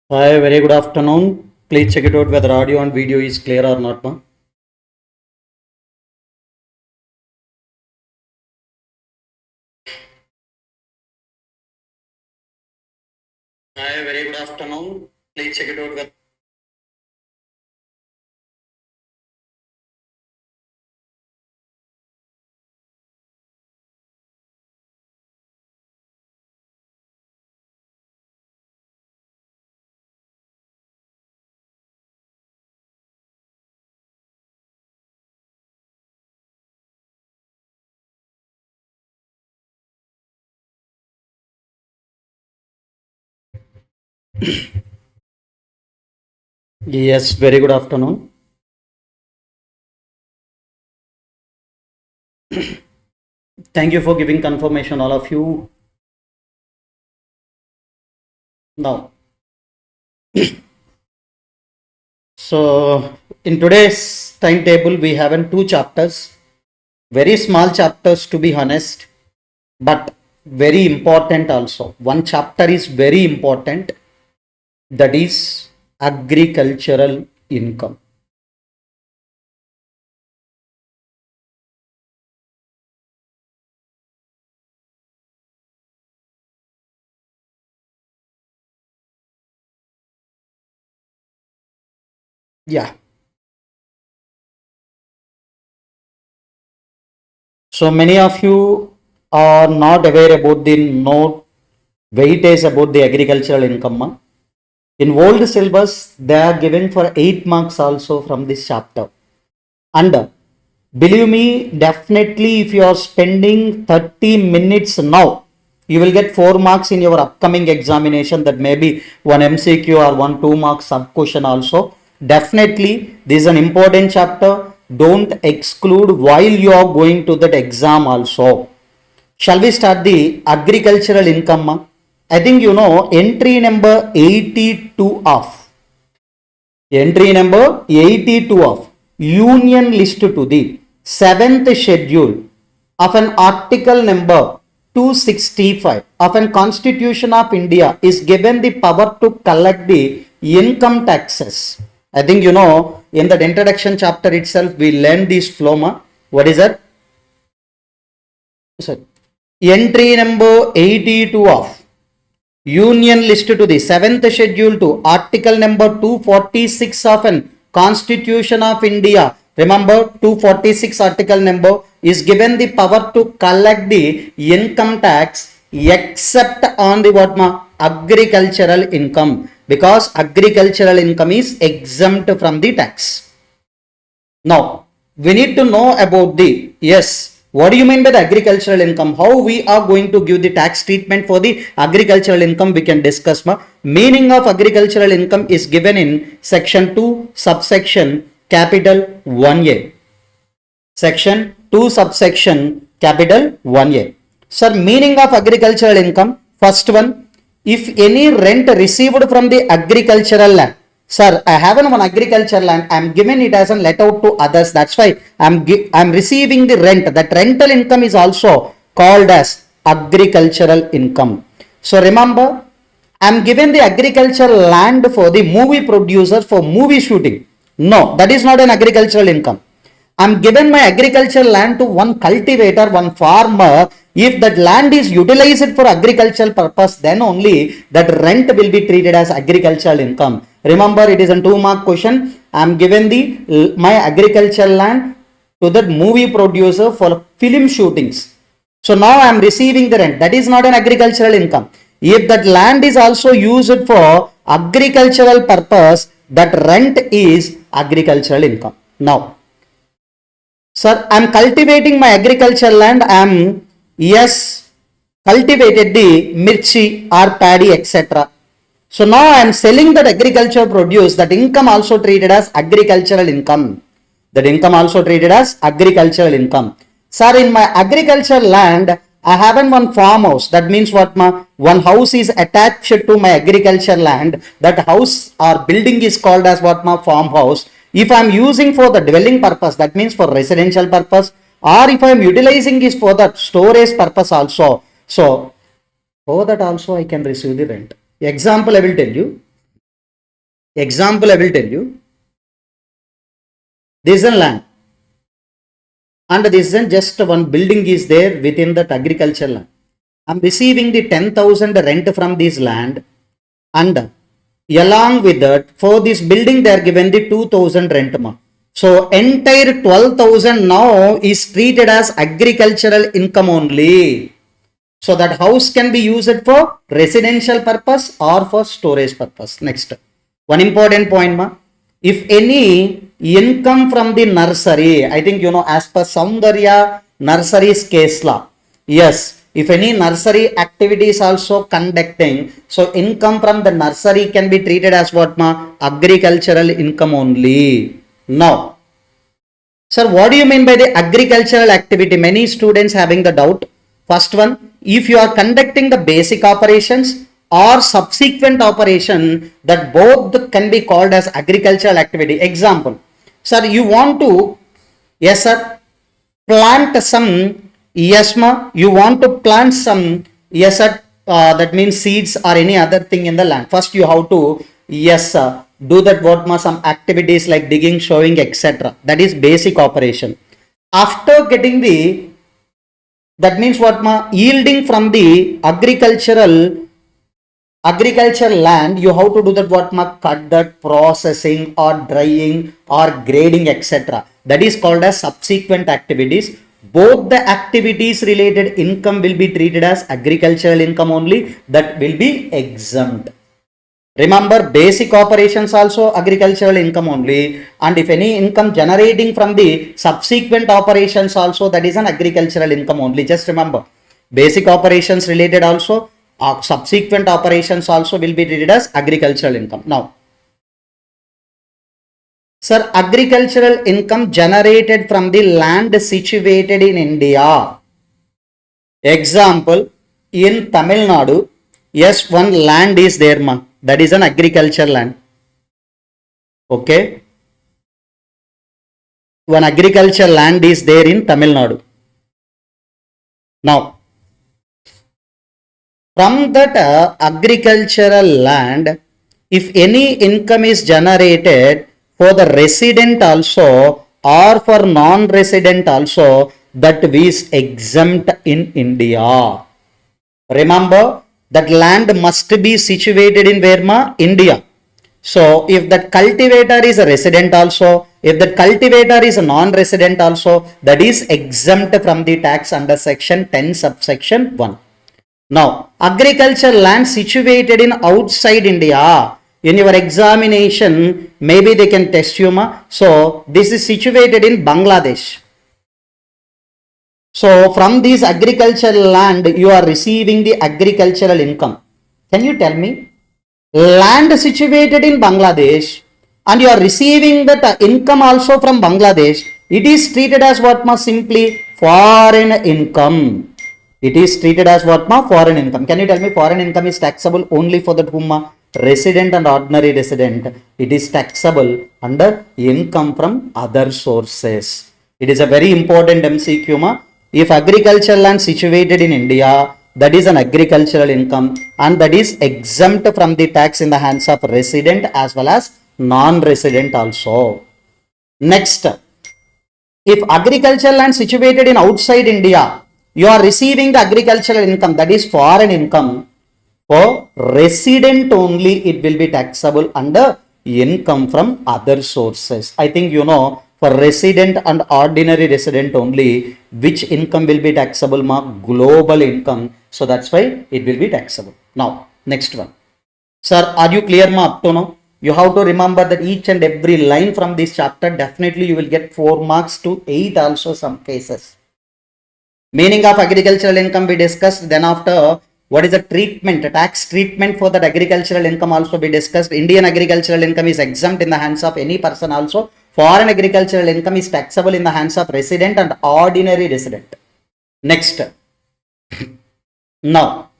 Hi, very good afternoon. Please check it out whether audio and video is clear or not. Ma. Hi, very good afternoon. Please check it out whether. Yes, very good afternoon. Thank you for giving confirmation, all of you. Now, so in today's timetable, we have in two chapters, very small chapters to be honest, but very important also. One chapter is very important, that is agricultural income. Yeah. So many of you are not aware about the note weightage about the agricultural income. In old syllabus, they are given for 8 marks also from this chapter. And believe me, definitely if you are spending 30 minutes now, you will get 4 marks in your upcoming examination. That may be one MCQ or 1-2 marks sub question also. Definitely, this is an important chapter. Don't exclude while you are going to that exam also. Shall we start the agricultural income? I think you know entry number 82 of union list to the 7th schedule of an article number 265 of an constitution of India is given the power to collect the income taxes. I think you know in that introduction chapter itself we learned this flow. What is that? Sorry. Entry number 82 of union list to the 7th schedule to article number 246 of an constitution of India. Remember 246 article number is given the power to collect the income tax except on the what agricultural income, because agricultural income is exempt from the tax. Now we need to know about the what do you mean by the agricultural income? How we are going to give the tax treatment for the agricultural income, we can discuss. Meaning of agricultural income is given in section 2 subsection capital 1A. Section 2 subsection capital 1A. Sir, meaning of agricultural income, first one, if any rent received from the agricultural land. Sir, I have one agricultural land. I am giving it as a let out to others. That's why I am receiving the rent. That rental income is also called as agricultural income. So remember, I am given the agricultural land for the movie producer for movie shooting. No, that is not an agricultural income. I am given my agricultural land to one cultivator, one farmer. If that land is utilized for agricultural purpose, then only that rent will be treated as agricultural income. Remember, it is a 2-mark question. I am given the my agricultural land to that movie producer for film shootings. So now I am receiving the rent. That is not an agricultural income. If that land is also used for agricultural purpose, that rent is agricultural income. Now, sir, I am cultivating my agricultural land. I am cultivated the mirchi or paddy, etc. So now I am selling that agricultural produce. That income also treated as agricultural income. That income also treated as agricultural income. Sir, in my agricultural land, I have one farmhouse. That means what? One house is attached to my agricultural land. That house or building is called as what? Farmhouse. If I am using for the dwelling purpose, that means for residential purpose, or if I am utilizing is for the storage purpose also. So for that also I can receive the rent. Example I will tell you. Example I will tell you. This is a land. And this is just one building is there within that agricultural land. I'm receiving the 10,000 rent from this land, and along with that, for this building they are given the 2,000 rent. So entire 12,000 now is treated as agricultural income only. So that house can be used for residential purpose or for storage purpose. Next, one important point, if any income from the nursery, I think you know as per Soundarya nursery's case law, yes, if any nursery activity is also conducting, so income from the nursery can be treated as what, agricultural income only. Now, sir, what do you mean by the agricultural activity? Many students having the doubt. First one, if you are conducting the basic operations or subsequent operation, that both can be called as agricultural activity. Example, sir, you want to, yes sir, plant some, yes ma, you want to plant some, yes sir, that means seeds or any other thing in the land. First you have to, yes sir, do that what ma, some activities like digging, sowing, etc. That is basic operation. After getting the, that means what ma, yielding from the agricultural land, you have to do that what ma, cut that, processing or drying or grading, etc. That is called as subsequent activities. Both the activities related income will be treated as agricultural income only, that will be exempt. Remember, basic operations also agricultural income only, and if any income generating from the subsequent operations also, that is an agricultural income only. Just remember, basic operations related also, subsequent operations also will be treated as agricultural income. Now, sir, agricultural income generated from the land situated in India. Example, in Tamil Nadu, yes, one land is there, ma. That is an agricultural land. Okay. One agricultural land is there in Tamil Nadu. Now, from that agricultural land, if any income is generated for the resident also or for non-resident also, that is exempt in India. Remember, that land must be situated in where, ma? India. So if that cultivator is a resident also, if that cultivator is a non-resident also, that is exempt from the tax under section 10 subsection 1. Now, agriculture land situated in outside India, in your examination, maybe they can test you, ma. So this is situated in Bangladesh. So from this agricultural land, you are receiving the agricultural income. Can you tell me? Land situated in Bangladesh and you are receiving that income also from Bangladesh, it is treated as what, ma? Simply foreign income. It is treated as what, ma? Foreign income. Can you tell me foreign income is taxable only for that whom, ma? Resident and ordinary resident. It is taxable under income from other sources. It is a very important MCQ, ma. If agricultural land situated in India, that is an agricultural income and that is exempt from the tax in the hands of resident as well as non-resident also. Next, if agricultural land situated in outside India, you are receiving the agricultural income, that is foreign income. For resident only, it will be taxable under income from other sources. I think you know, for resident and ordinary resident only, which income will be taxable, ma? Global income. So that's why it will be taxable. Now, next one. Sir, are you clear, ma, up to now? You have to remember that each and every line from this chapter, definitely you will get 4 marks to 8 also some cases. Meaning of agricultural income we discussed. Then after, what is the treatment, tax treatment for that agricultural income also we discussed. Indian agricultural income is exempt in the hands of any person also. Foreign agricultural income is taxable in the hands of resident and ordinary resident. Next. Now,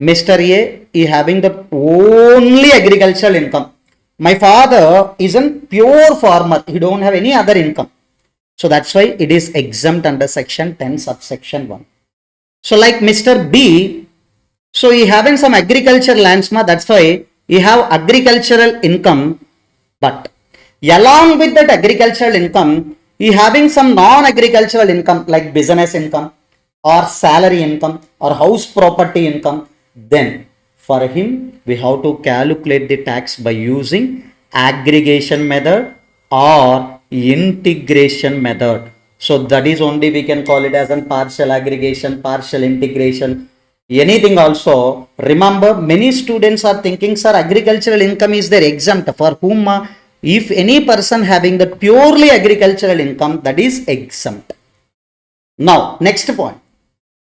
Mr. A is having the only agricultural income. My father is a pure farmer. He don't have any other income. So that's why it is exempt under section 10 subsection 1. So like Mr. B, So he having some agriculture lands, ma, that's why he have agricultural income, but along with that agricultural income, he having some non-agricultural income like business income or salary income or house property income. Then for him, we have to calculate the tax by using aggregation method or integration method. So that is only we can call it as a partial aggregation, partial integration, anything also. Remember, many students are thinking, sir, agricultural income is their exempt. For whom, if any person having the purely agricultural income, that is exempt. Now, next point.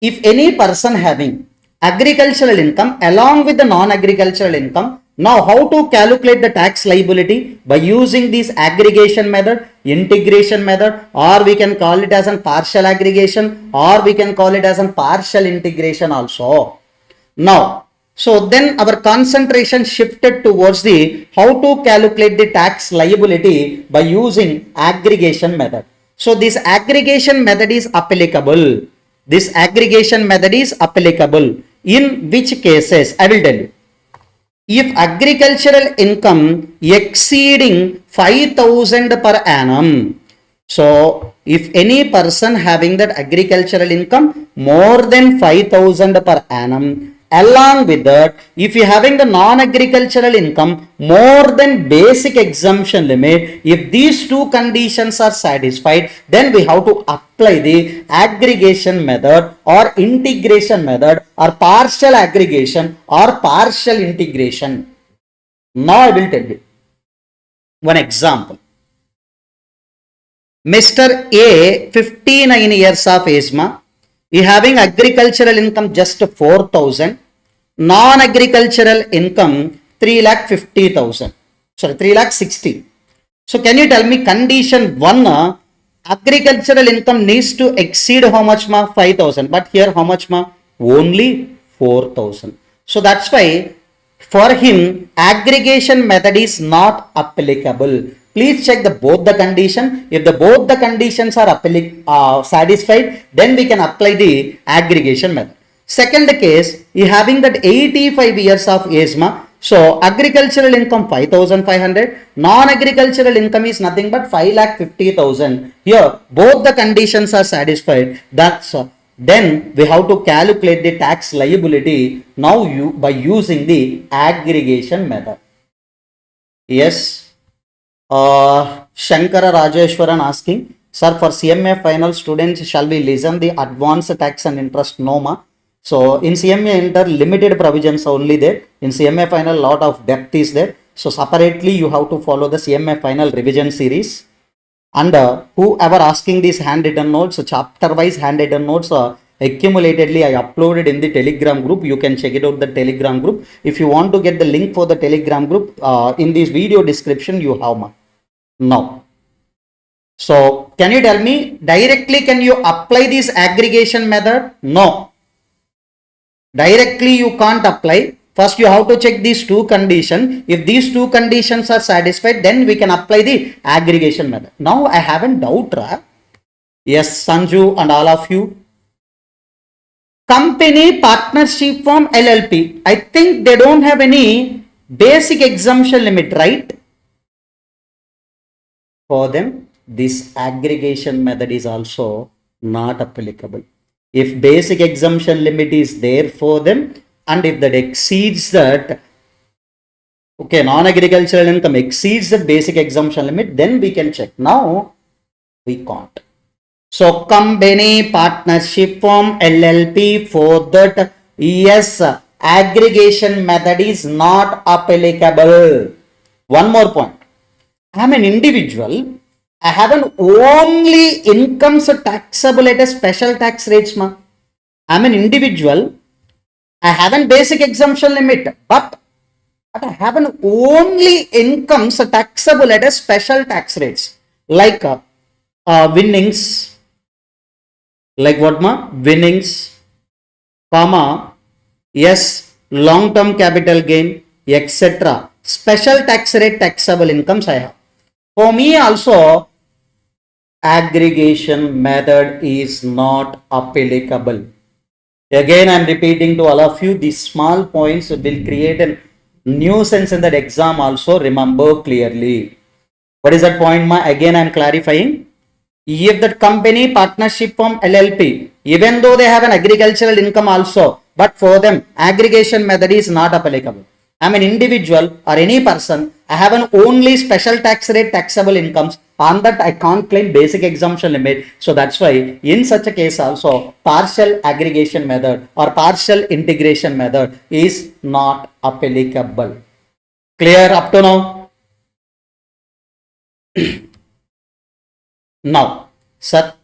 If any person having agricultural income along with the non-agricultural income, now how to calculate the tax liability? By using this aggregation method, integration method, or we can call it as a partial aggregation, or we can call it as a partial integration also. Now, so then our concentration shifted towards the how to calculate the tax liability by using aggregation method. So this aggregation method is applicable. This aggregation method is applicable in which cases? I will tell you. If agricultural income exceeding 5,000 per annum, so if any person having that agricultural income more than 5,000 per annum, along with that, if you having the non-agricultural income more than basic exemption limit, if these two conditions are satisfied, then we have to apply the aggregation method or integration method or partial aggregation or partial integration. Now I will tell you one example. Mr. A, 59 years of age, he having agricultural income just 4,000, non-agricultural income 3,50,000. Sorry, 3,60,000. So can you tell me condition 1, agricultural income needs to exceed how much, ma? 5,000. But here how much, ma? Only 4,000. So that's why for him aggregation method is not applicable. Please check the both the condition. If the both the conditions are satisfied, then we can apply the aggregation method. Second case, he having that 85 years of age, ma. So agricultural income 5,500, non-agricultural income is nothing but 5,50,000. Here both the conditions are satisfied. That's then we have to calculate the tax liability now by using the aggregation method. Yes. Shankara Rajeshwaran asking, sir, for CMA final students, shall we listen the advanced tax and interest? No, ma. So in CMA inter, limited provisions only there. In CMA final, lot of depth is there. So separately, you have to follow the CMA final revision series. And whoever asking these handwritten notes, chapter wise handwritten notes, accumulatedly I uploaded in the Telegram group. You can check it out, the Telegram group. If you want to get the link for the Telegram group, in this video description you have, ma. Now, so can you tell me directly, can you apply this aggregation method? No. Directly you can't apply. First you have to check these two conditions. If these two conditions are satisfied, then we can apply the aggregation method. Now I have a doubt, right? Yes, Sanju and all of you. Company partnership form LLP. I think they don't have any basic exemption limit, right? For them, this aggregation method is also not applicable. If basic exemption limit is there for them, and if that exceeds that, okay, non-agricultural income exceeds the basic exemption limit, then we can check. Now, we can't. So, company partnership form LLP, for that, yes, aggregation method is not applicable. One more point. I am an individual. I have an only incomes taxable at a special tax rates, ma. I am an individual. I have a basic exemption limit, but I have an only incomes taxable at a special tax rates, like winnings, like what, ma? Winnings, comma, yes, long-term capital gain, etc. Special tax rate taxable incomes I have. For me also, aggregation method is not applicable. Again, I am repeating to all of you, these small points will create a nuisance in that exam also. Remember clearly. What is that point, ma? Again, I am clarifying. If that company partnership firm LLP, even though they have an agricultural income also, but for them aggregation method is not applicable. I'm an individual or any person, I have an only special tax rate taxable incomes, on that I can't claim basic exemption limit. So that's why in such a case also partial aggregation method or partial integration method is not applicable. Clear up to now? Now, sir,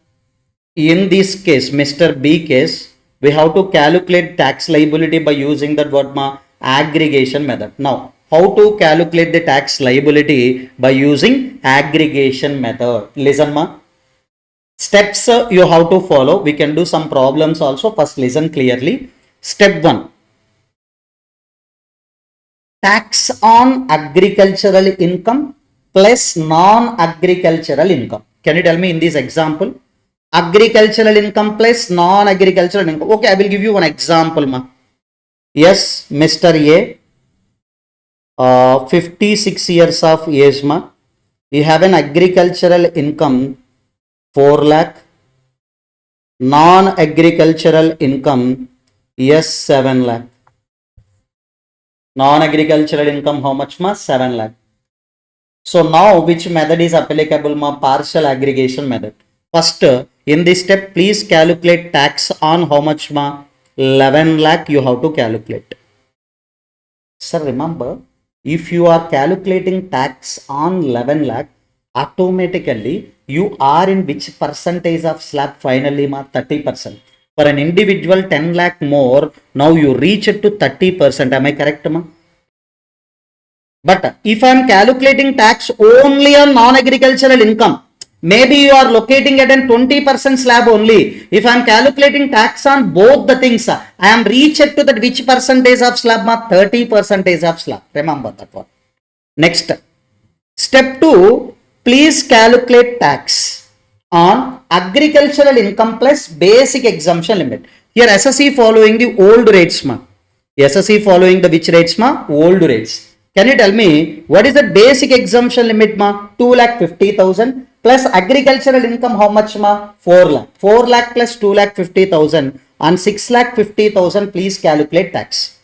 in this case, Mr. B case, we have to calculate tax liability by using that what ma aggregation method. Now, how to calculate the tax liability by using aggregation method? Listen ma. Steps you have to follow. We can do some problems also. First, listen clearly. Step 1. Tax on agricultural income plus non-agricultural income. Can you tell me in this example? Agricultural income plus non-agricultural income. Okay, I will give you one example, ma. Yes, Mr. A, 56 years of age, ma. You have an agricultural income 4 lakh, non-agricultural income, yes, 7 lakh. Non-agricultural income, how much, ma? 7 lakh. So now which method is applicable, ma? Partial aggregation method. First, in this step, please calculate tax on how much, ma? 11 lakh you have to calculate. Sir, remember, if you are calculating tax on 11 lakh, automatically you are in which percentage of slab finally, ma? 30%. For an individual 10 lakh more, now you reach it to 30%. Am I correct, ma? But if I am calculating tax only on non-agricultural income, maybe you are locating at a 20% slab only. If I am calculating tax on both the things, I am reached to that which percentage of slab? 30% of slab. Remember that one. Next, step 2, please calculate tax on agricultural income plus basic exemption limit. Here SSE following the old rates, ma. SSE following the which rates, ma? Old rates. Can you tell me what is the basic exemption limit, ma? 2,50,000 plus agricultural income how much, ma? 4 lakh. 4 lakh plus 2,50,000 on 6,50,000. Please calculate tax.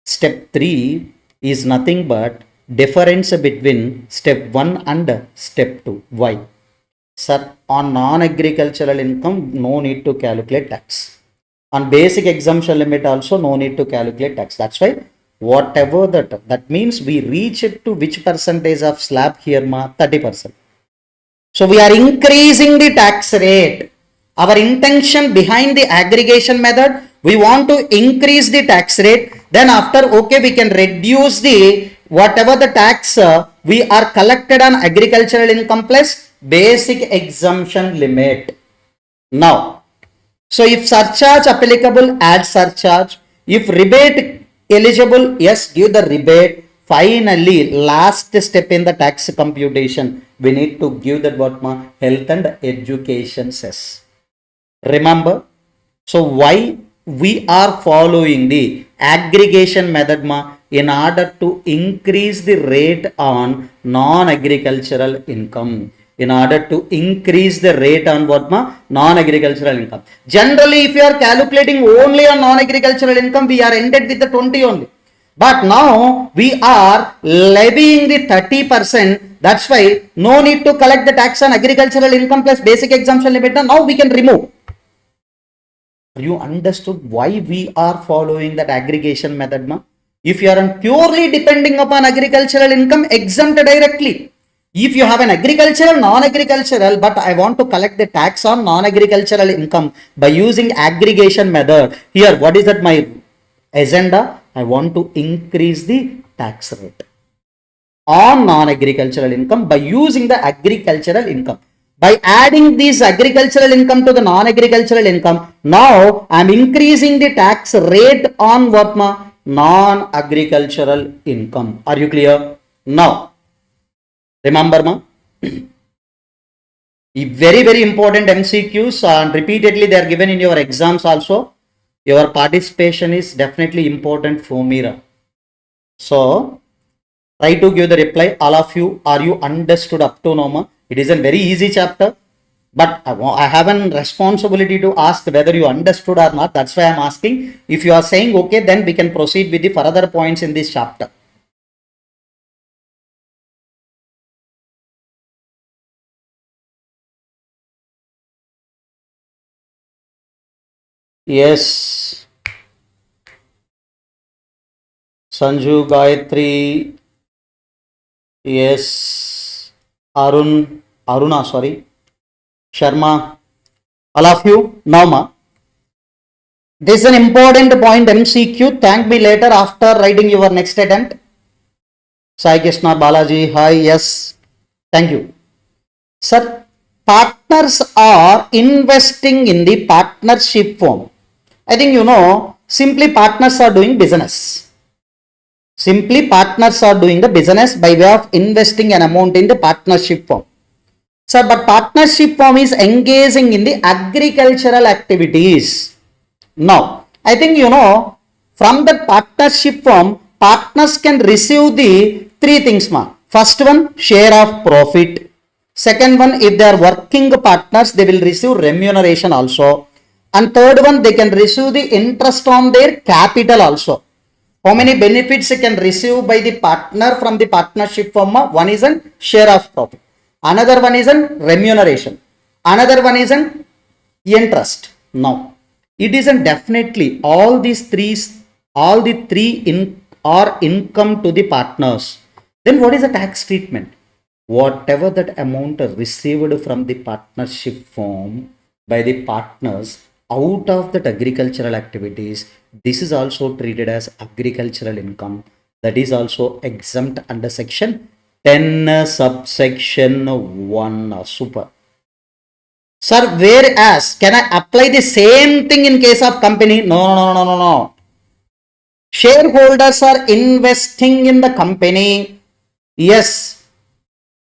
Step 3 is nothing but difference between step 1 and step 2. Why? Sir, on non-agricultural income, no need to calculate tax. On basic exemption limit also, no need to calculate tax. That's why whatever that means we reach it to which percentage of slab here, ma? 30%. So we are increasing the tax rate. Our intention behind the aggregation method, we want to increase the tax rate. Then after, okay, we can reduce the whatever the tax we are collected on agricultural income plus basic exemption limit. Now, so if surcharge applicable, add surcharge. If rebate eligible, yes, give the rebate. Finally, last step in the tax computation, we need to give that what, ma? Health and education cess. Remember, so why we are following the aggregation method, ma? In order to increase the rate on non-agricultural income. In order to increase the rate on what, ma? Non-agricultural income. Generally, if you are calculating only on non-agricultural income, we are ended with the 20 only. But now we are levying the 30%. That's why no need to collect the tax on agricultural income plus basic exemption limit. Now we can remove. You understood why we are following that aggregation method, ma? If you are purely depending upon agricultural income, exempt directly. If you have an agricultural, non-agricultural, but I want to collect the tax on non-agricultural income by using aggregation method. Here, what is that my agenda? I want to increase the tax rate on non-agricultural income by using the agricultural income. By adding this agricultural income to the non-agricultural income, now I am increasing the tax rate on what, ma? Non-agricultural income. Are you clear? Now, remember, ma? Very, very important MCQs and repeatedly they are given in your exams also. Your participation is definitely important for me. So try to give the reply. All of you, are you understood up to now? It is a very easy chapter, but I have a responsibility to ask whether you understood or not. That's why I'm asking. If you are saying okay, then we can proceed with the further points in this chapter. Yes, Sanju, Gayatri, yes, Aruna, sorry, Sharma, all of you, now ma. This is an important point MCQ. Thank me later after writing your next attempt. Sai Krishna Balaji, hi, yes, thank you. Sir, partners are investing in the partnership form. I think you know, simply partners are doing business. Simply partners are doing the business by way of investing an amount in the partnership firm. So, but partnership firm is engaging in the agricultural activities. Now, I think you know, from the partnership firm, partners can receive the three things. First one, share of profit. Second one, if they are working partners, they will receive remuneration also. And third one, they can receive the interest on their capital also. How many benefits you can receive by the partner from the partnership firm? One is a share of profit. Another one is a remuneration. Another one is an interest. Now, it is definitely all the three are income to the partners. Then what is the tax treatment? Whatever that amount received from the partnership firm by the partners out of that agricultural activities, this is also treated as agricultural income. That is also exempt under section 10 subsection 1. Super. Sir, whereas can I apply the same thing in case of company? No. Shareholders are investing in the company. Yes.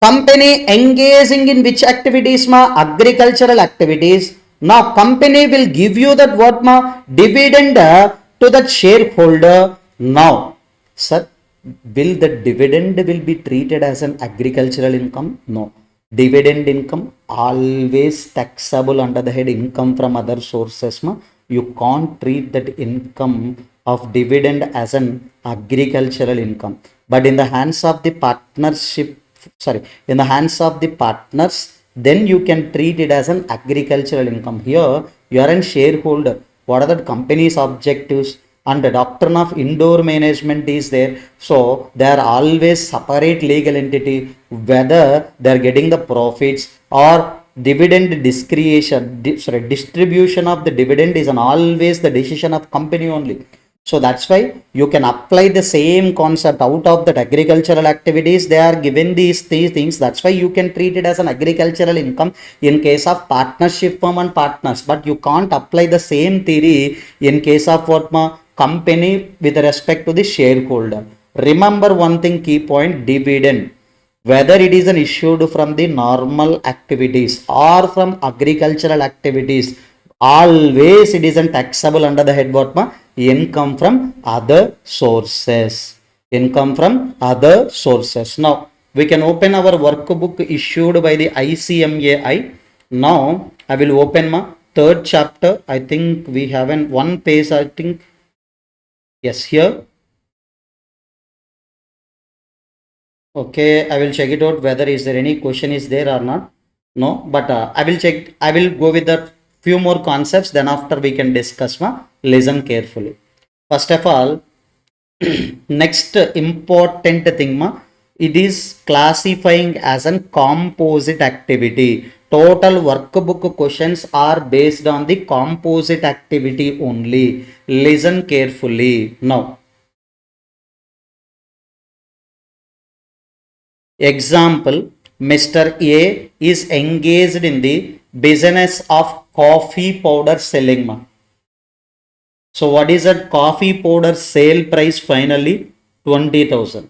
Company engaging in which activities? Agricultural activities. Now company will give you that what dividend to that shareholder. Now, sir, will the dividend will be treated as an agricultural income? No. Dividend income always taxable under the head income from other sources. You can't treat that income of dividend as an agricultural income. But in the hands of the in the hands of the partners, then you can treat it as an agricultural income. Here you are a shareholder. What are the company's objectives? And the doctrine of indoor management is there. So they are always separate legal entity, whether they are getting the profits or dividend distribution of the dividend is always the decision of company only. So that's why you can apply the same concept out of that agricultural activities. They are given these three things. That's why you can treat it as an agricultural income in case of partnership firm and partners. But you can't apply the same theory in case of what company with respect to the shareholder. Remember one thing, key point, dividend. Whether it is an issued from the normal activities or from agricultural activities, always it is taxable under the head what income from other sources. Income from other sources. Now we can open our workbook issued by the ICMAI. Now I will open my third chapter. I think we have one page. I think yes, here. Okay, I will check it out whether is there any question is there or not. No, but I will check. I will go with the few more concepts. Then after we can discuss. Listen carefully. First of all, next important thing, it is classifying as a composite activity. Total workbook questions are based on the composite activity only. Listen carefully. Now, example, Mr. A is engaged in the business of coffee powder selling. So what is that coffee powder sale price finally? 20,000.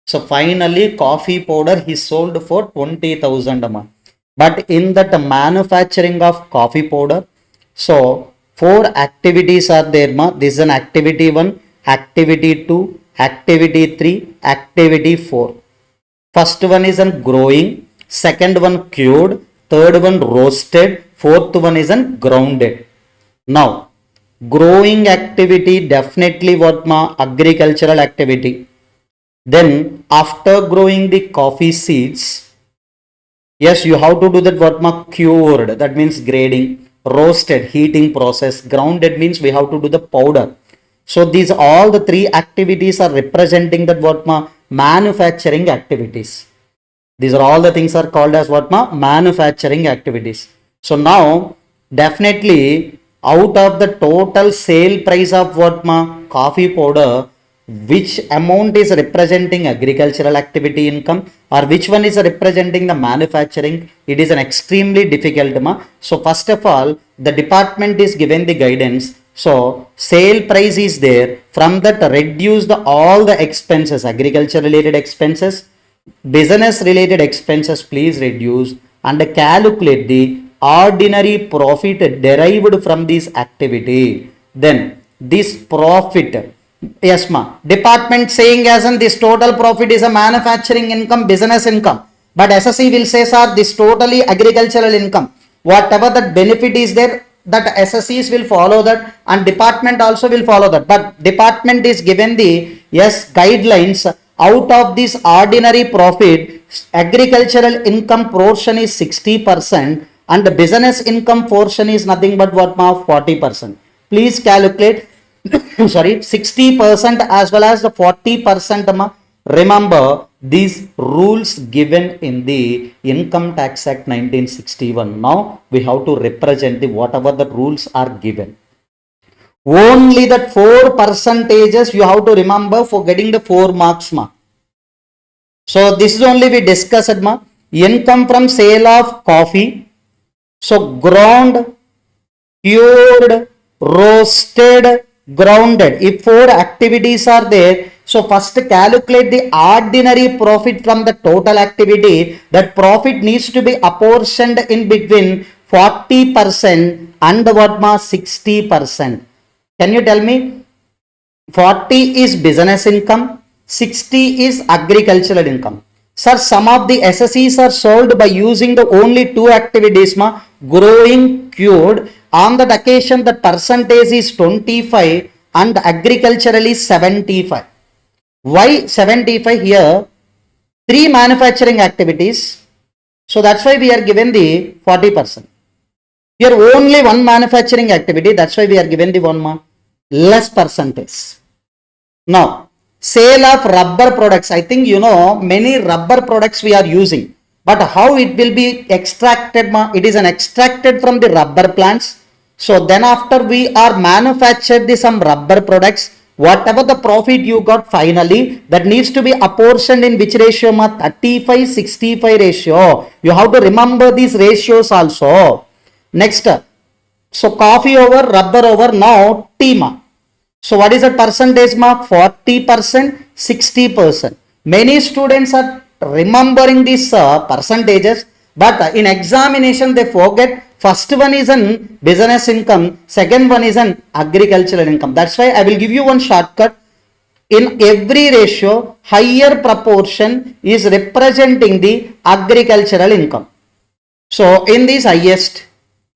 So finally coffee powder he sold for 20,000. But in that manufacturing of coffee powder, so four activities are there, ma. This is an activity 1, activity 2, activity 3, activity 4. First one is on growing, second one cured, third one roasted, fourth one is on grounded. Now, growing activity definitely what, ma? Agricultural activity. Then after growing the coffee seeds, yes, you have to do that what, ma? Cured, that means grading. Roasted, heating process. Grounded means we have to do the powder. So these all the three activities are representing that what, ma? Manufacturing activities. These are all the things are called as what, ma? Manufacturing activities. So now definitely out of the total sale price of what, ma? Coffee powder, which amount is representing agricultural activity income or which one is representing the manufacturing? It is an extremely difficult, ma. So first of all, the department is given the guidance. So sale price is there, from that reduce the all the expenses, agriculture related expenses, business related expenses, please reduce and calculate the ordinary profit derived from this activity. Then this profit, yes, ma. Department saying as in this total profit is a manufacturing income, business income. But SSC will say, sir, this totally agricultural income. Whatever that benefit is there, that SSCs will follow that and department also will follow that. But department is given the, yes, guidelines. Out of this ordinary profit, agricultural income portion is 60% and the business income portion is nothing but what, ma? 40%. Please calculate. Sorry, 60% as well as the 40%, ma. Remember these rules given in the Income Tax Act 1961. Now we have to represent the whatever the rules are given. Only that 4 percentages you have to remember for getting the 4 marks, ma. So this is only we discussed, ma. Income from sale of coffee. So ground, cured, roasted, grounded. If 4 activities are there, so first calculate the ordinary profit from the total activity. That profit needs to be apportioned in between 40% and what, ma? 60%. Can you tell me? 40 is business income, 60 is agricultural income. Sir, some of the SSCs are solved by using the only 2 activities, ma. Growing, cured. On that occasion, the percentage is 25 and agricultural is 75. Why 75 here? 3 manufacturing activities. So that's why we are given the 40%. Here only 1 manufacturing activity. That's why we are given the 1, ma. Less percentage. Now, sale of rubber products. I think you know many rubber products we are using. But how it will be extracted, ma? It is an extracted from the rubber plants. So then after we are manufactured some rubber products, whatever the profit you got finally, that needs to be apportioned in which ratio, ma? 35-65 ratio. You have to remember these ratios also. Next, so coffee over, rubber over, now tea, ma. So what is the percentage, ma? 40%, 60%. Many students are remembering these percentages, but in examination they forget. First one is an business income, second one is an agricultural income. That's why I will give you one shortcut. In every ratio, higher proportion is representing the agricultural income. So in this highest,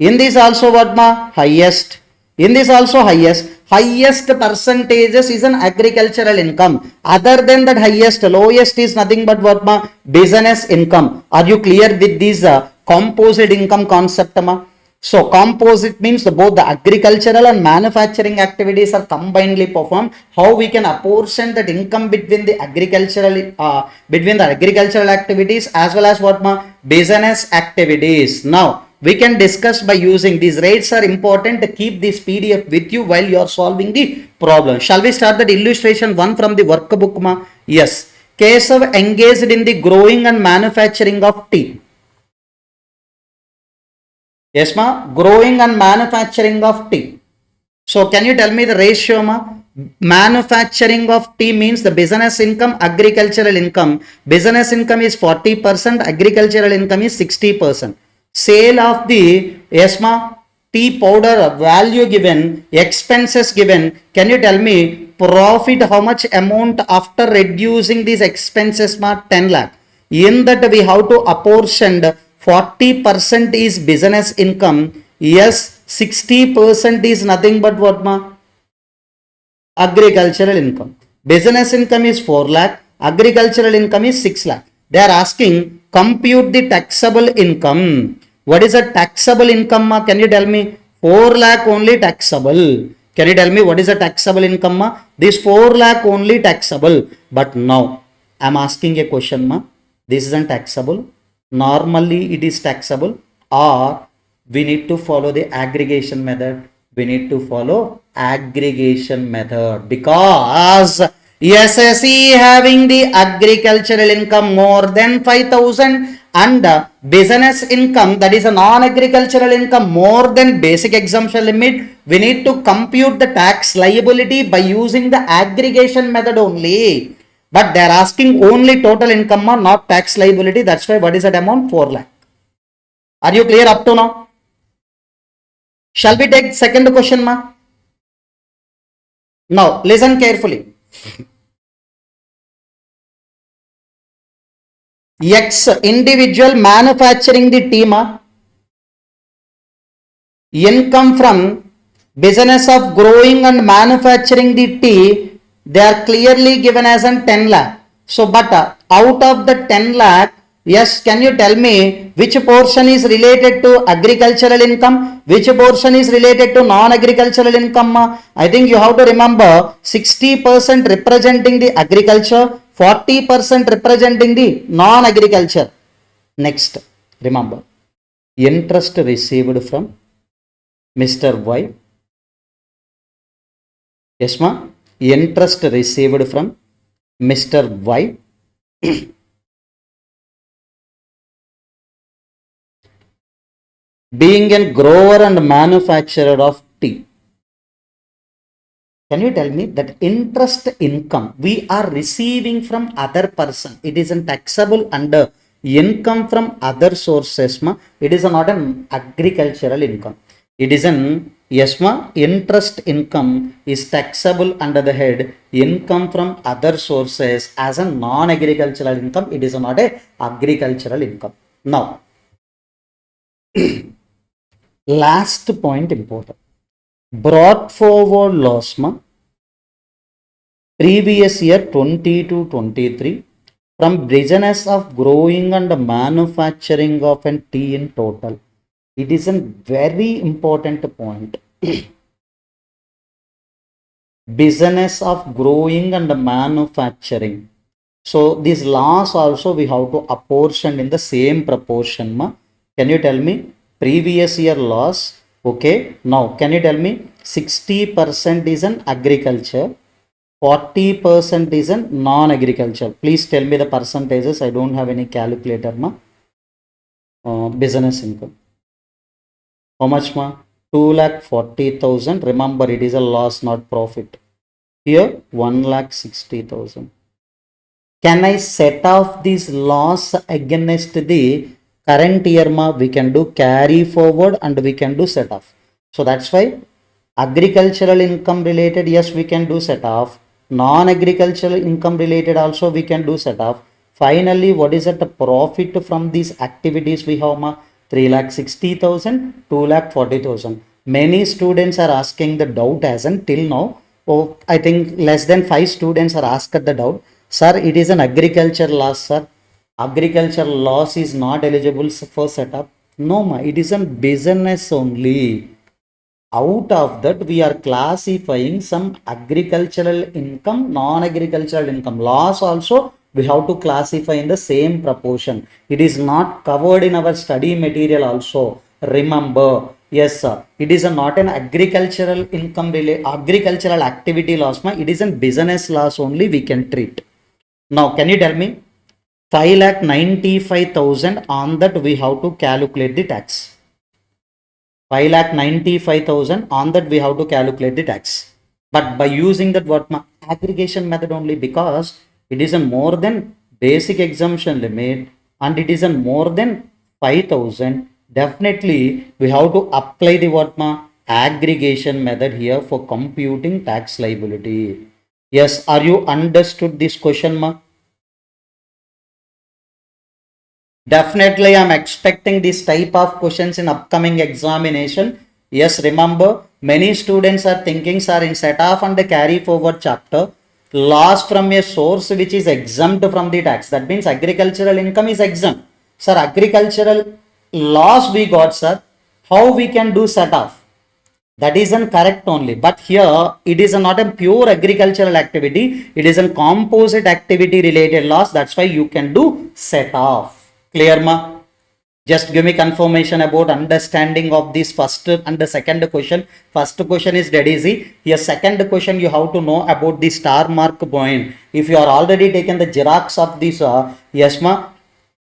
in this also what, ma? Highest, in this also highest percentages is an agricultural income. Other than that highest, lowest is nothing but what, ma? Business income. Are you clear with this composite income concept, ma? So composite means both the agricultural and manufacturing activities are combinedly performed. How we can apportion that income between the agricultural activities as well as what, ma? Business activities. Now we can discuss by using these rates are important to keep this PDF with you while you are solving the problem. Shall we start that illustration 1 from the workbook, ma? Yes. Kesav engaged in the growing and manufacturing of tea. Yes, ma. Growing and manufacturing of tea. So can you tell me the ratio, ma? Manufacturing of tea means the business income, agricultural income. Business income is 40%, agricultural income is 60%. Sale of the, yes, ma, tea powder value given, expenses given. Can you tell me profit how much amount after reducing these expenses? 10 lakh. In that we have to apportion 40% is business income. Yes, 60% is nothing but what ma? Agricultural income. Business income is 4 lakh. Agricultural income is 6 lakh. They are asking compute the taxable income. What is a taxable income? Can you tell me? 4 lakh only taxable. Can you tell me what is a taxable income? This 4 lakh only taxable. But now I am asking a question. This isn't taxable. Normally it is taxable, or we need to follow the aggregation method. We need to follow aggregation method because SSE having the agricultural income more than 5,000 and business income, that is a non-agricultural income, more than basic exemption limit. We need to compute the tax liability by using the aggregation method only. But they are asking only total income, not tax liability. That's why what is that amount? 4 lakh. Are you clear up to now? Shall we take second question, ma? Now, listen carefully. X individual manufacturing the tea, ma. Income from business of growing and manufacturing the tea, they are clearly given as an 10 lakh. So, but out of the 10 lakh, yes, can you tell me which portion is related to agricultural income? Which portion is related to non-agricultural income? I think you have to remember 60% representing the agriculture, 40% representing the non-agriculture. Next, remember, interest received from Mr. Y. Yes, ma. Interest received from Mr. Y. Being a grower and manufacturer of tea. Can you tell me that interest income we are receiving from other person? It is taxable under income from other sources. Ma. It is not an agricultural income. It is an, yes ma, interest income is taxable under the head income from other sources as a non-agricultural income. It is not a agricultural income. Now, last point important. Brought forward loss, ma, previous year 20 to 23 from business of growing and manufacturing of an tea in total. It is a very important point. Business of growing and manufacturing. So this loss also we have to apportion in the same proportion. Ma. Can you tell me previous year loss? Okay. Now can you tell me 60% is an agriculture, 40% is an non-agriculture. Please tell me the percentages. I don't have any calculator. Ma. Business income. How much, ma? 2,40,000. Remember, it is a loss, not profit. Here, 1,60,000. Can I set off this loss against the current year, ma? We can do carry forward and we can do set off. So that's why agricultural income related, yes, we can do set off. Non-agricultural income related also we can do set off. Finally, what is the profit from these activities we have, ma? 3,60,000, 2,40,000. Many students are asking the doubt as until now. Oh, I think less than 5 students are asked the doubt. Sir, it is an agriculture loss, sir. Agriculture loss is not eligible for setup. No, ma, it is a business only. Out of that, we are classifying some agricultural income, non-agricultural income. Loss also we have to classify in the same proportion. It is not covered in our study material also. Remember, yes sir, it is not an agricultural income agricultural activity loss. It is a business loss only we can treat. Now can you tell me 5,95,000 on that we have to calculate the tax. 5,95,000 on that we have to calculate the tax. But by using that what aggregation method only, because it is a more than basic exemption limit and it is a more than 5,000. Definitely, we have to apply the what ma aggregation method here for computing tax liability. Yes, are you understood this question ma? Definitely, I'm expecting this type of questions in upcoming examination. Yes, remember, many students are thinking, sir, in set off and the carry forward chapter, loss from a source which is exempt from the tax. That means agricultural income is exempt. Sir, agricultural loss we got, sir. How we can do set off? That isn't correct only. But here, it is not a pure agricultural activity. It is a composite activity related loss. That's why you can do set off. Clear ma? Just give me confirmation about understanding of this first and the second question. First question is dead easy. Here second question you have to know about the star mark point. If you are already taken the xerox of this, yes ma,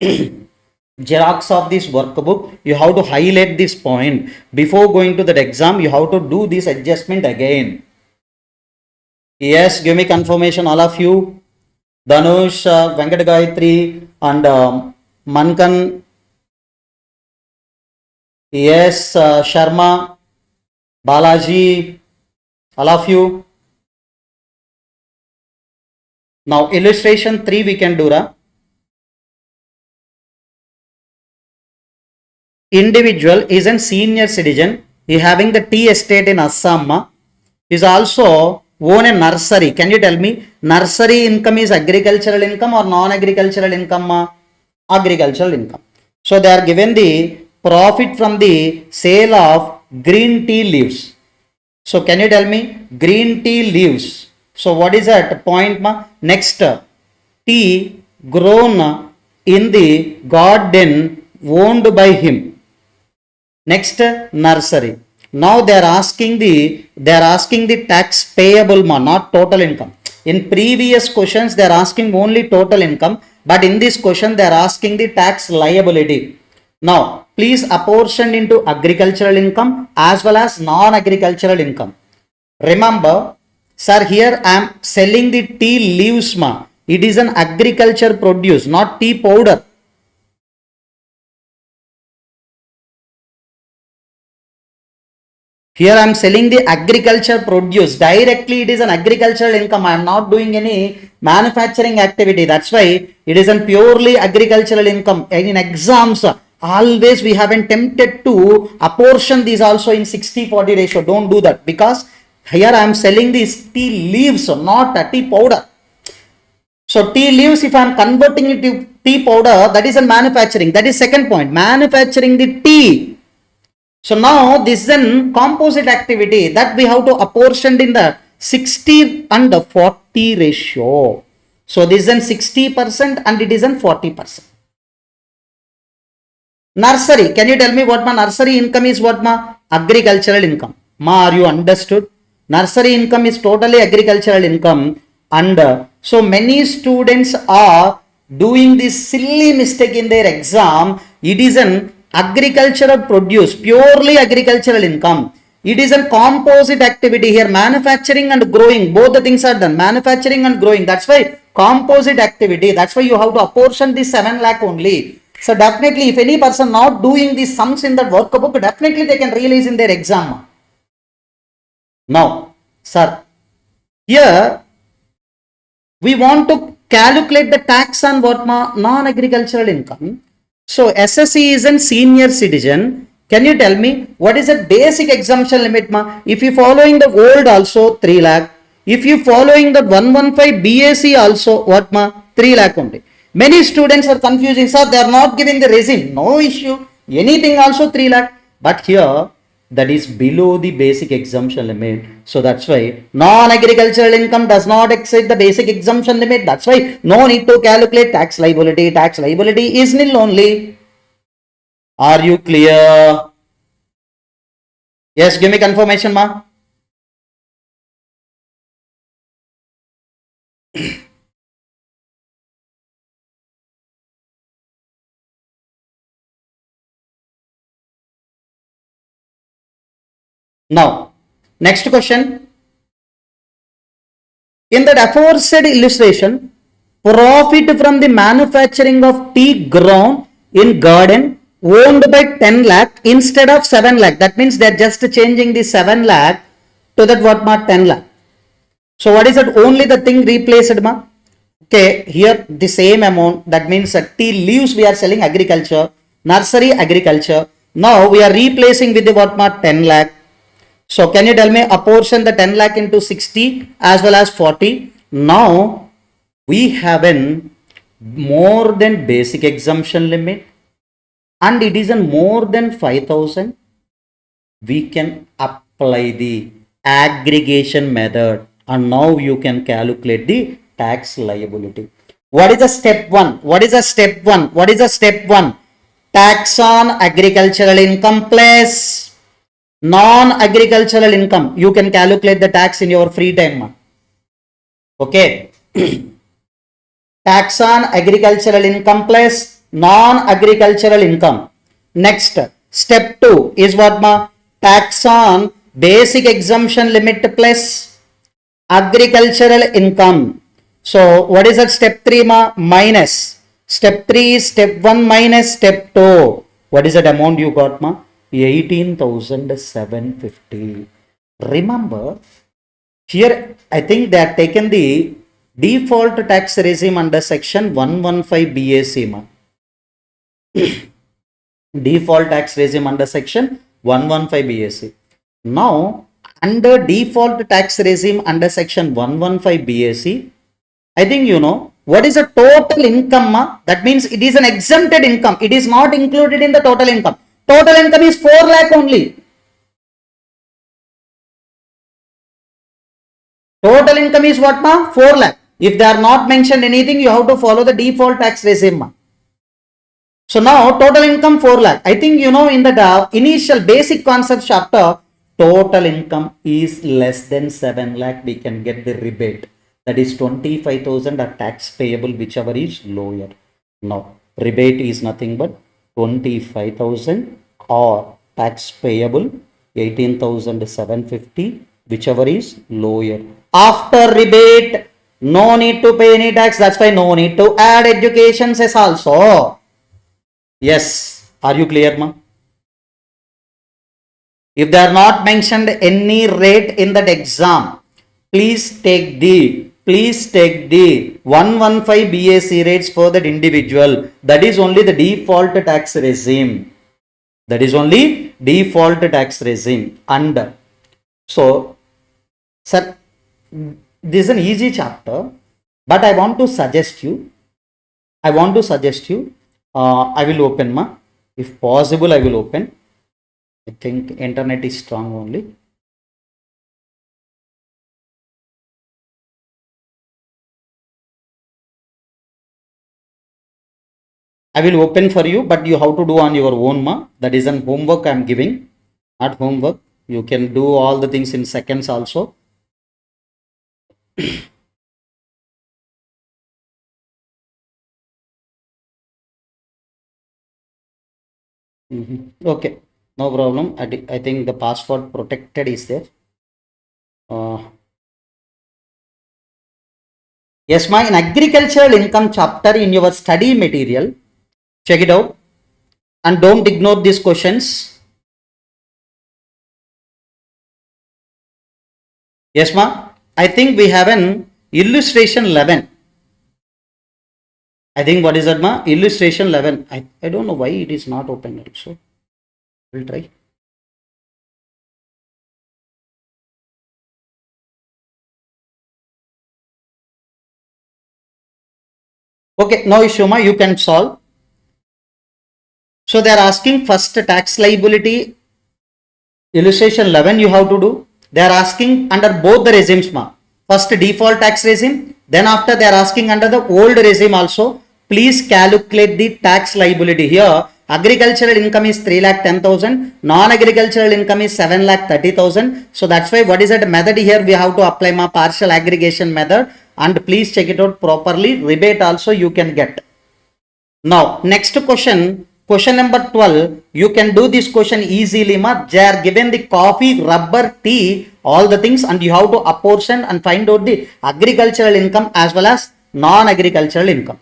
xerox of this workbook, you have to highlight this point. Before going to that exam, you have to do this adjustment again. Yes, give me confirmation all of you. Dhanush, Venkat Gayatri and Mankan. Yes, Sharma, Balaji, all of you. Now illustration 3 we can do. Individual is a senior citizen. He having the tea estate in Assam. Is also own a nursery. Can you tell me nursery income is agricultural income or non-agricultural income? Agricultural income. So they are given the profit from the sale of green tea leaves. So can you tell me green tea leaves? So what is that point ma? Next, tea grown in the garden owned by him. Next, nursery. Now they are asking the tax payable ma, not total income. In previous questions they are asking only total income, but in this question they are asking the tax liability. Now please apportion into agricultural income as well as non-agricultural income. Remember, sir, here I am selling the tea leaves ma. It is an agriculture produce, not tea powder. Here I am selling the agriculture produce. Directly it is an agricultural income. I am not doing any manufacturing activity. That's why it is a purely agricultural income. In exams, always we have been tempted to apportion these also in 60-40 ratio. Don't do that, because here I am selling these tea leaves, not a tea powder. So tea leaves, if I am converting it to tea powder, that is a manufacturing. That is second point. Manufacturing the tea. So now this is a composite activity that we have to apportion in the 60 and 40 ratio. So this is an 60% and it is an 40%. Nursery, can you tell me what my nursery income is? What my agricultural income? Ma, are you understood? Nursery income is totally agricultural income, and so many students are doing this silly mistake in their exam. It is an agricultural produce, purely agricultural income. It is a composite activity here. Manufacturing and growing, both the things are done. Manufacturing and growing. That's why composite activity. That's why you have to apportion this 7 lakh only. So definitely, if any person not doing these sums in that workbook, definitely they can realize in their exam. Now, sir, here we want to calculate the tax on what non-agricultural income. So SSC is a senior citizen. Can you tell me what is the basic exemption limit ma? If you following the old also 3 lakh. If you following the 115 BAC also what ma? 3 lakh only. Many students are confusing, sir, they are not giving the reason. No issue. Anything also 3 lakh. But here that is below the basic exemption limit. So that's why non-agricultural income does not exceed the basic exemption limit. That's why no need to calculate tax liability. Tax liability is nil only. Are you clear? Yes, give me confirmation, ma. Now, next question. In that aforesaid illustration, profit from the manufacturing of tea grown in garden owned by 10 lakh instead of 7 lakh. That means they're just changing the 7 lakh to that what ma 10 lakh. So what is that? Only the thing replaced ma. Okay, here the same amount. That means tea leaves we are selling agriculture, nursery agriculture. Now we are replacing with the what ma 10 lakh. So can you tell me apportion the 10 lakh into 60 as well as 40? Now we have an more than basic exemption limit and it is a more than 5,000. We can apply the aggregation method and now you can calculate the tax liability. What is the step 1? What is the step 1? What is the step 1? Tax on agricultural income plus non-agricultural income. You can calculate the tax in your free time. Okay. Tax on agricultural income plus non-agricultural income. Next, step 2 is what ma? Tax on basic exemption limit plus agricultural income. So what is that step 3 ma? Minus. Step 3 is step 1 minus step 2. What is that amount you got ma? 18,750. Remember, here I think they have taken the default tax regime under section 115 BAC ma. Default tax regime under section 115 BAC. Now under default tax regime under section 115 BAC, I think you know what is the total income ma? That means it is an exempted income. It is not included in the total income. Total income is 4 lakh only. Total income is what ma? 4 lakh. If they are not mentioned anything, you have to follow the default tax regime ma. So now total income 4 lakh. I think you know in the initial basic concept chapter, total income is less than 7 lakh. We can get the rebate. That is 25,000 are tax payable, whichever is lower. Now rebate is nothing but 25,000 or tax payable 18,750, whichever is lower. After rebate, no need to pay any tax. That's why no need to add education cess also. Yes, are you clear, ma? If they are not mentioned any rate in that exam, please take the 115 BAC rates for that individual. That is only the default tax regime. That is only default tax regime. And so, sir, this is an easy chapter, but I want to suggest you. I will open ma. If possible, I will open. I think internet is strong only. I will open for you, but you have to do on your own ma. That is an homework I am giving. Not homework. You can do all the things in seconds also. Okay, no problem. I think the password protected is there. Yes, ma, in agricultural income chapter in your study material, check it out and don't ignore these questions. Yes, ma, I think we have an illustration 11. I think what is that ma? Illustration 11. I don't know why it is not open also. We'll try. Okay, no issue ma, you can solve. So they are asking first tax liability, illustration 11 you have to do. They are asking under both the regimes ma. First default tax regime, then after they are asking under the old regime also. Please calculate the tax liability. Here agricultural income is 3,10,000, non-agricultural income is 7,30,000. So that's why what is that method here we have to apply ma partial aggregation method, and please check it out properly. Rebate also you can get. Now next question, question number 12. You can do this question easily ma. They are given the coffee, rubber, tea, all the things, and you have to apportion and find out the agricultural income as well as non-agricultural income.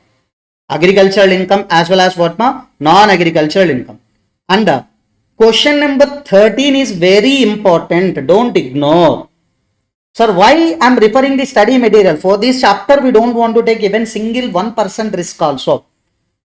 Agricultural income as well as what ma? Non-agricultural income. And question number 13 is very important. Don't ignore. Sir, why I'm referring the study material? For this chapter, we don't want to take even single 1% risk also.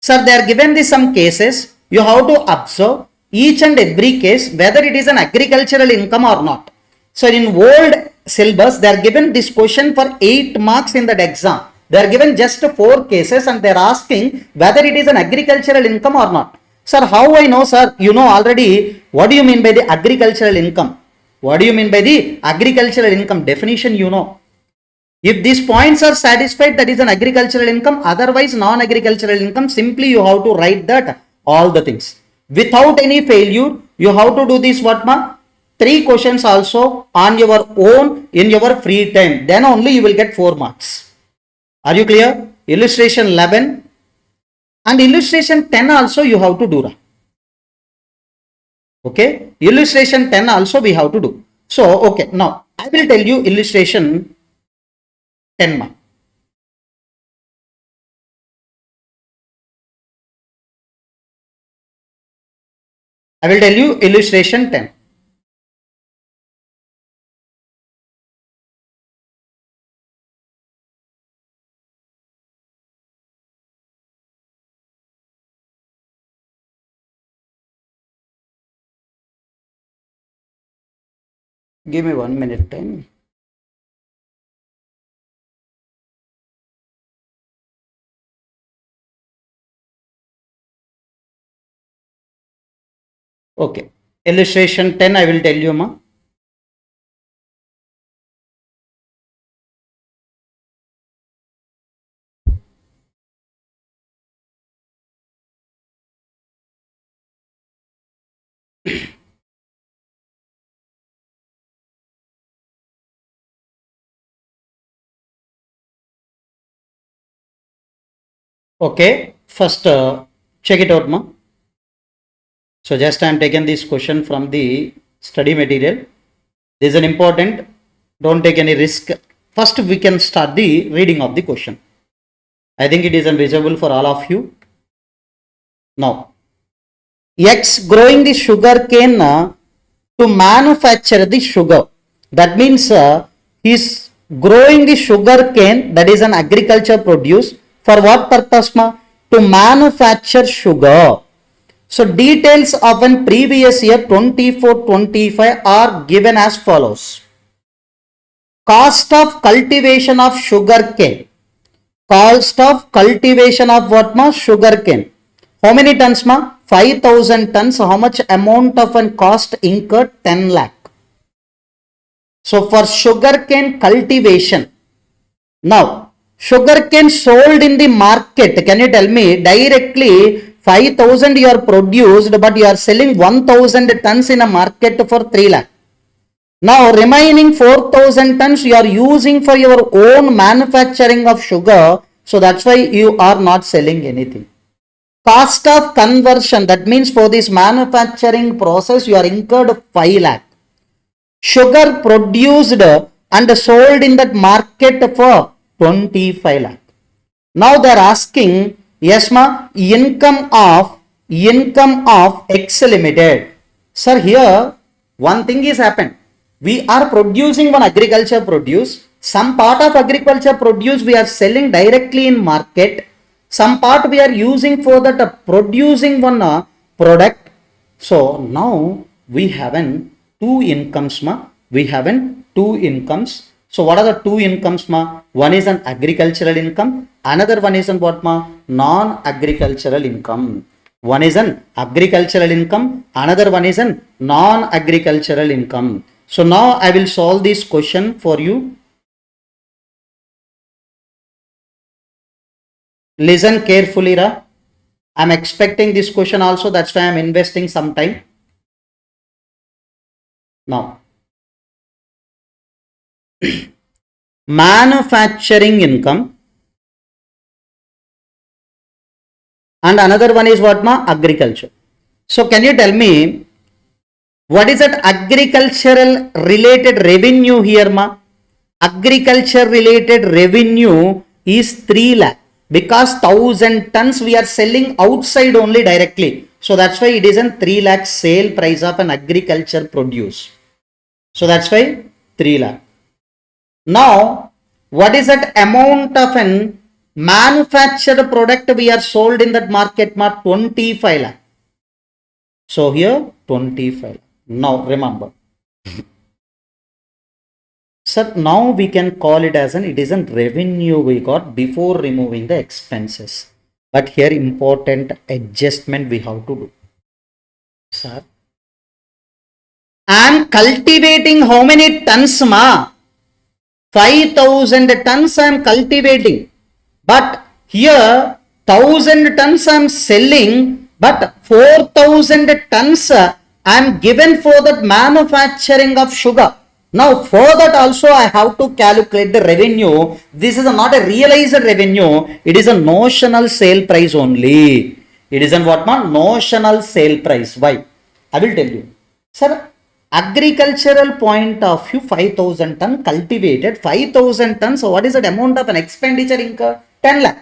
Sir, they are given this some cases. You have to observe each and every case, whether it is an agricultural income or not. So in old syllabus, they are given this question for 8 marks in that exam. They are given just 4 cases and they are asking whether it is an agricultural income or not. Sir, how I know, sir? You know already, what do you mean by the agricultural income? What do you mean by the agricultural income? Definition you know. If these points are satisfied, that is an agricultural income. Otherwise, non-agricultural income, simply you have to write that all the things. Without any failure, you have to do this what ma? 3 questions also on your own in your free time. Then only you will get 4 marks. Are you clear? Illustration 11 and illustration 10 also you have to do. Okay, illustration 10 also we have to do. So, okay, now I will tell you illustration 10 mark. I will tell you illustration 10. Give me 1 minute time. Okay, illustration 10 I will tell you ma. Okay, first check it out ma. So just I am taking this question from the study material. This is an important, don't take any risk. First we can start the reading of the question. I think it is visible for all of you. Now, X growing the sugar cane to manufacture the sugar. That means he is growing the sugar cane, that is an agriculture produce. For what purpose ma? To manufacture sugar. So details of an previous year 24-25 are given as follows. Cost of cultivation of sugar cane. Cost of cultivation of what ma? Sugar cane. How many tons ma? 5,000 tons. How much amount of an cost incurred? 10 lakh. So for sugar cane cultivation. Now, sugar cane sold in the market. Can you tell me directly 5,000 you are produced, but you are selling 1,000 tons in a market for 3 lakh. Now remaining 4,000 tons you are using for your own manufacturing of sugar. So that's why you are not selling anything. Cost of conversion, that means for this manufacturing process you are incurred 5 lakh. Sugar produced and sold in that market for 25 lakh. Now they are asking, yes ma, income of X limited. Sir, here one thing is happened. We are producing one agriculture produce. Some part of agriculture produce we are selling directly in market. Some part we are using for that producing one product. So now we have two incomes ma. We have two incomes. So what are the two incomes ma? One is an agricultural income. Another one is an what ma? Non-agricultural income. One is an agricultural income. Another one is an non-agricultural income. So now I will solve this question for you. Listen carefully, Ra. I am expecting this question also. That's why I am investing some time. Now, manufacturing income. And another one is what ma? Agriculture. So can you tell me what is that agricultural related revenue here ma? Agriculture related revenue is 3 lakh because 1,000 tons we are selling outside only directly. So that's why it is a 3 lakh sale price of an agriculture produce. So that's why 3 lakh. Now, what is that amount of an manufactured product we are sold in that market? 25 lakh. So here 25 lakh. Now remember, sir, now we can call it as it is a revenue we got before removing the expenses. But here important adjustment we have to do. Sir, I am cultivating how many tons, ma? 5,000 tons I am cultivating. But here 1,000 tons I am selling, but 4,000 tons I am given for the manufacturing of sugar. Now for that also I have to calculate the revenue. This is not a realized revenue. It is a notional sale price only. It is what, ma? Notional sale price. Why? I will tell you. Sir, agricultural point of view, 5,000 ton cultivated, 5,000 tons. So what is the amount of an expenditure incurred? 10 lakh.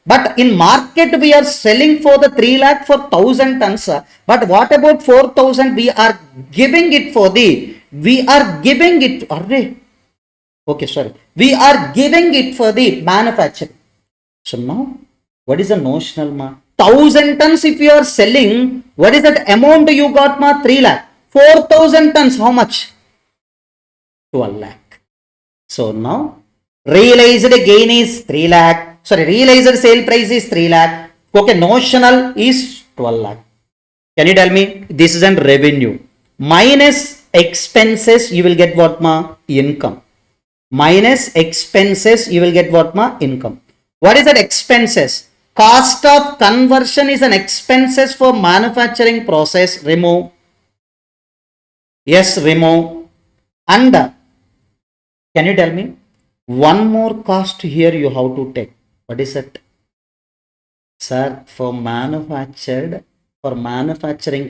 But in market we are selling for the 3 lakh for 1,000 tons. But what about 4,000? We are giving it for the, we are giving it, okay, sorry. We are giving it for the manufacturing. So now, what is the notional, ma? 1,000 tons if you are selling, what is that amount you got, ma? 3 lakh. 4,000 tons, how much? 12 lakh. So now, realized gain is 3 lakh. Sorry, realized sale price is 3 lakh. Okay, notional is 12 lakh. Can you tell me? This is a revenue. Minus expenses, you will get what, ma? Income. Minus expenses, you will get what, ma? Income. What is that expenses? Cost of conversion is an expenses for manufacturing process. Remove. Yes, remove. And can you tell me one more cost here you have to take? What is it? Sir, for manufacturing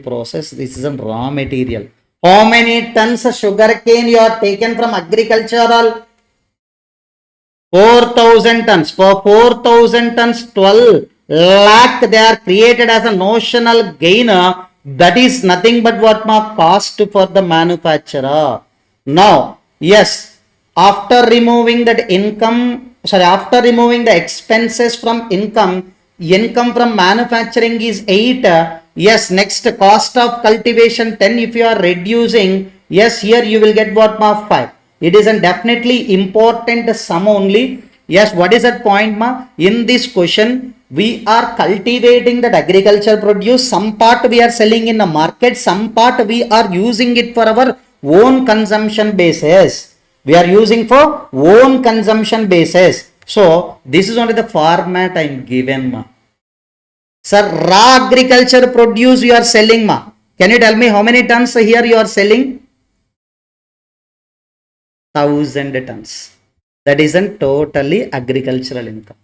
process, this is a raw material. How many tons of sugar cane you are taken from agricultural? 4,000 tons. For 4,000 tons, 12 lakh they are created as a notional gain. That is nothing but what, ma? Cost for the manufacturer. Now, yes, after removing that income, sorry, after removing the expenses from income from manufacturing is 8. Yes, next cost of cultivation 10. If you are reducing, yes, here you will get what, ma? 5. It is a definitely important sum only. Yes, what is that point, ma? In this question, we are cultivating that agriculture produce. Some part we are selling in the market, some part we are using it for our own consumption basis. We are using for own consumption basis. So this is only the format I am given, ma. Sir, raw agriculture produce you are selling, ma. Can you tell me how many tons here you are selling? 1,000 tons. That is a totally agricultural income.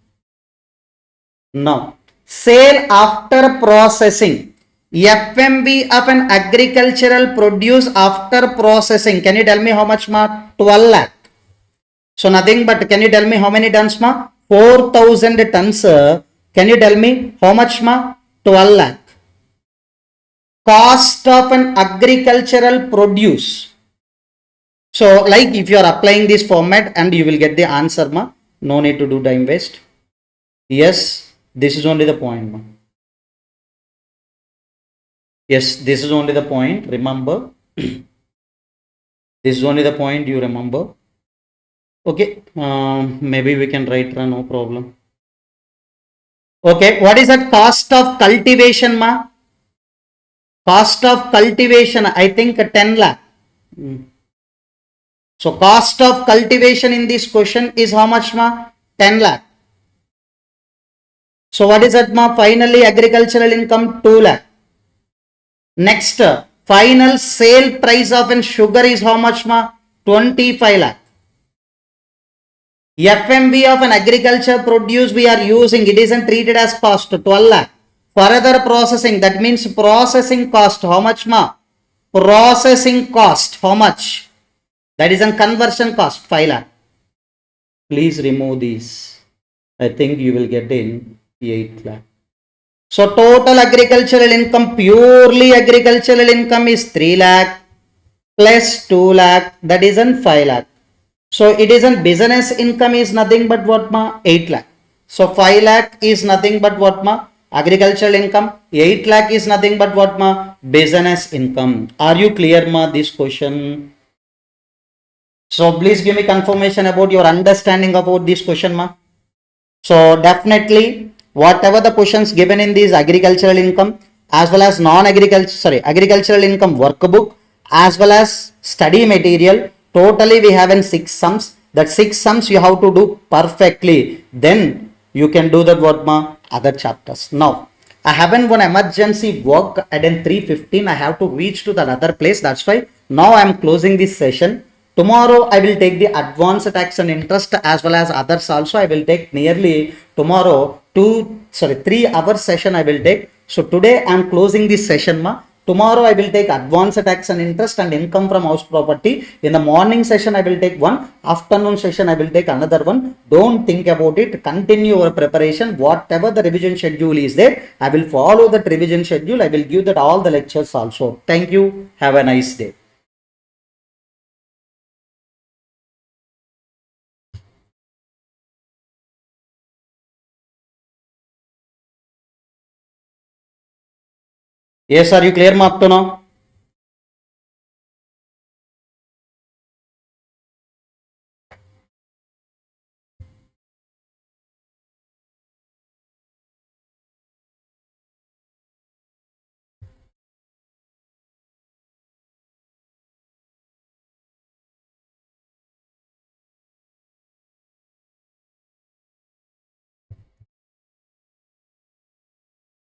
Now, sale after processing. FMV of an agricultural produce after processing. Can you tell me how much, ma? 12 lakh. So nothing but, can you tell me how many tons, ma? 4,000 tons. Can you tell me how much, ma? 12 lakh. Cost of an agricultural produce. So like if you are applying this format and you will get the answer, ma. No need to do time waste. Yes, this is only the point, ma. Yes, this is only the point. Remember, this is only the point you remember. Okay, maybe we can write, no problem. Okay, what is that cost of cultivation, ma? Cost of cultivation, I think 10 lakh. So cost of cultivation in this question is how much, ma? 10 lakh. So what is that, ma? Finally agricultural income 2 lakh. Next, final sale price of an sugar is how much, ma? 25 lakh. FMV of an agriculture produce we are using, it isn't treated as cost, 12 lakh. Further processing, that means processing cost, how much, ma? Processing cost, how much? That is a conversion cost, 5 lakh. Please remove these. I think you will get in 8 lakh. So total agricultural income, purely agricultural income is 3 lakh plus 2 lakh, that is an 5 lakh. So it is an business income is nothing but what ma 8 lakh. So 5 lakh is nothing but what ma agricultural income, 8 lakh is nothing but what ma business income. Are you clear ma this question? So please give me confirmation about your understanding about this question ma. So definitely whatever the questions given in this agricultural income as well as agricultural income workbook as well as study material, totally we have in 6 sums. That 6 sums you have to do perfectly, then you can do the what ma other chapters. Now I haven't one emergency work at 3:15. I have to reach to that other place. That's why now I am closing this session. Tomorrow I will take the advanced tax and interest as well as others also. I will take nearly tomorrow 3 hour session I will take. So today I am closing this session ma. Tomorrow I will take advanced tax and interest and income from house property. In the morning session I will take one, afternoon session I will take another one. Don't think about it. Continue your preparation. Whatever the revision schedule is there, I will follow that revision schedule. I will give that all the lectures also. Thank you. Have a nice day. Yes, are you clear ma up to now?